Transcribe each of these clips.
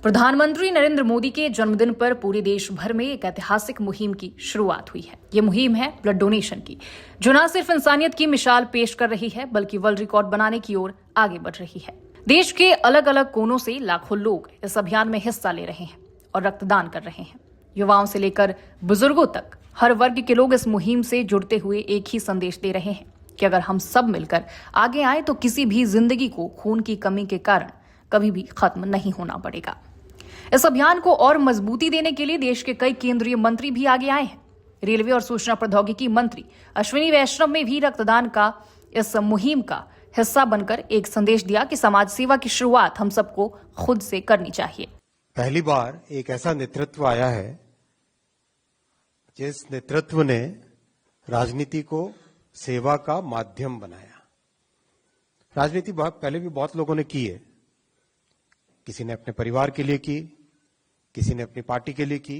प्रधानमंत्री नरेंद्र मोदी के जन्मदिन पर पूरे देश भर में एक ऐतिहासिक मुहिम की शुरुआत हुई है। ये मुहिम है ब्लड डोनेशन की, जो न सिर्फ इंसानियत की मिसाल पेश कर रही है बल्कि वर्ल्ड रिकॉर्ड बनाने की ओर आगे बढ़ रही है। देश के अलग अलग कोनों से लाखों लोग इस अभियान में हिस्सा ले रहे हैं और रक्तदान कर रहे हैं। युवाओं से लेकर बुजुर्गों तक हर वर्ग के लोग इस मुहिम से जुड़ते हुए एक ही संदेश दे रहे हैं कि अगर हम सब मिलकर आगे आए तो किसी भी जिंदगी को खून की कमी के कारण कभी भी खत्म नहीं होना पड़ेगा। इस अभियान को और मजबूती देने के लिए देश के कई केंद्रीय मंत्री भी आगे आए हैं। रेलवे और सूचना प्रौद्योगिकी मंत्री अश्विनी वैष्णव ने भी रक्तदान का इस मुहिम का हिस्सा बनकर एक संदेश दिया कि समाज सेवा की शुरुआत हम सबको खुद से करनी चाहिए। पहली बार एक ऐसा नेतृत्व आया है जिस नेतृत्व ने राजनीति को सेवा का माध्यम बनाया। राजनीति पहले भी बहुत लोगों ने की है। किसी ने अपने परिवार के लिए की, किसी ने अपनी पार्टी के लिए की।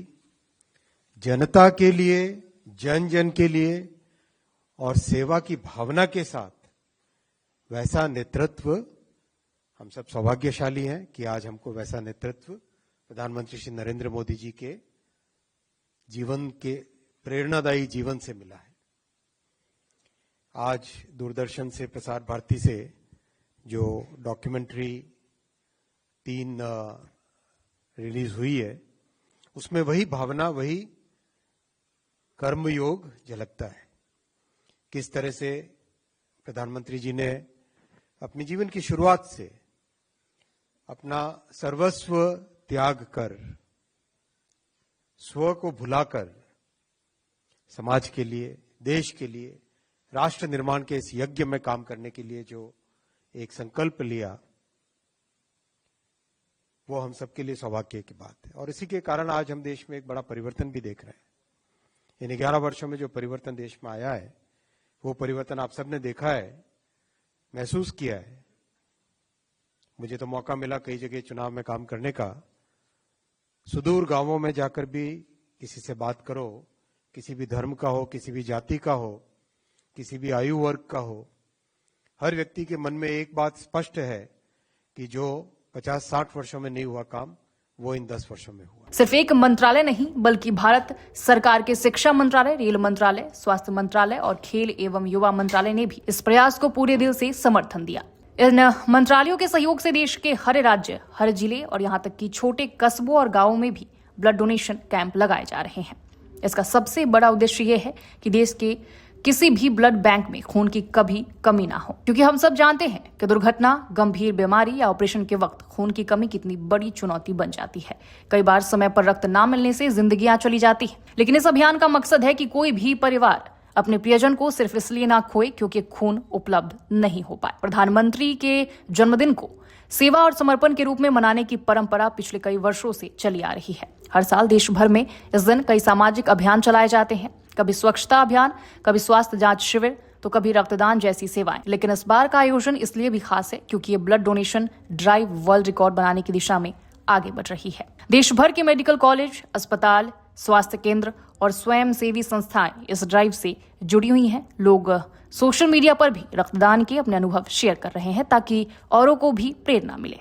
जनता के लिए, जन जन के लिए और सेवा की भावना के साथ वैसा नेतृत्व, हम सब सौभाग्यशाली हैं कि आज हमको वैसा नेतृत्व प्रधानमंत्री श्री नरेंद्र मोदी जी के जीवन के प्रेरणादायी जीवन से मिला है। आज दूरदर्शन से, प्रसार भारती से जो डॉक्यूमेंट्री 3 रिलीज हुई है, उसमें वही भावना, वही कर्मयोग झलकता है। किस तरह से प्रधानमंत्री जी ने अपने जीवन की शुरुआत से अपना सर्वस्व त्याग कर, स्व को भुलाकर समाज के लिए, देश के लिए, राष्ट्र निर्माण के इस यज्ञ में काम करने के लिए जो एक संकल्प लिया, वो हम सबके लिए सौभाग्य की बात है। और इसी के कारण आज हम देश में एक बड़ा परिवर्तन भी देख रहे हैं। इन 11 वर्षों में जो परिवर्तन देश में आया है, वो परिवर्तन आप सबने देखा है, महसूस किया है। मुझे तो मौका मिला कई जगह चुनाव में काम करने का। सुदूर गांवों में जाकर भी किसी से बात करो, किसी भी धर्म का हो, किसी भी जाति का हो, किसी भी आयु वर्ग का हो, हर व्यक्ति के मन में एक बात स्पष्ट है कि जो 50-60 वर्षों में नहीं हुआ काम, वो इन 10 वर्षों में हुआ। सिर्फ एक मंत्रालय नहीं बल्कि भारत सरकार के शिक्षा मंत्रालय, रेल मंत्रालय, स्वास्थ्य मंत्रालय और खेल एवं युवा मंत्रालय ने भी इस प्रयास को पूरे दिल से समर्थन दिया। इन मंत्रालयों के सहयोग से देश के हर राज्य, हर जिले और यहाँ तक कि छोटे कस्बों और गांवों में भी ब्लड डोनेशन कैंप लगाए जा रहे हैं। इसका सबसे बड़ा उद्देश्य ये है कि देश के किसी भी ब्लड बैंक में खून की कभी कमी ना हो, क्योंकि हम सब जानते हैं कि दुर्घटना, गंभीर बीमारी या ऑपरेशन के वक्त खून की कमी कितनी बड़ी चुनौती बन जाती है। कई बार समय पर रक्त ना मिलने से जिंदगियां चली जाती हैं। लेकिन इस अभियान का मकसद है कि कोई भी परिवार अपने प्रियजन को सिर्फ इसलिए ना खोए क्योंकि खून उपलब्ध नहीं हो पाए। प्रधानमंत्री के जन्मदिन को सेवा और समर्पण के रूप में मनाने की परंपरा पिछले कई वर्षों से चली आ रही है। हर साल देश भर में इस दिन कई सामाजिक अभियान चलाए जाते हैं, कभी स्वच्छता अभियान, कभी स्वास्थ्य जांच शिविर, तो कभी रक्तदान जैसी सेवाएं। लेकिन इस बार का आयोजन इसलिए भी खास है क्योंकि ये blood donation drive world record बनाने की दिशा में आगे बढ़ रही है। देश भर के मेडिकल कॉलेज, अस्पताल, स्वास्थ्य केंद्र और स्वयंसेवी संस्थाएं इस ड्राइव से जुड़ी हुई हैं। लोग सोशल मीडिया पर भी रक्तदान के अपने अनुभव शेयर कर रहे हैं ताकि औरों को भी प्रेरणा मिले।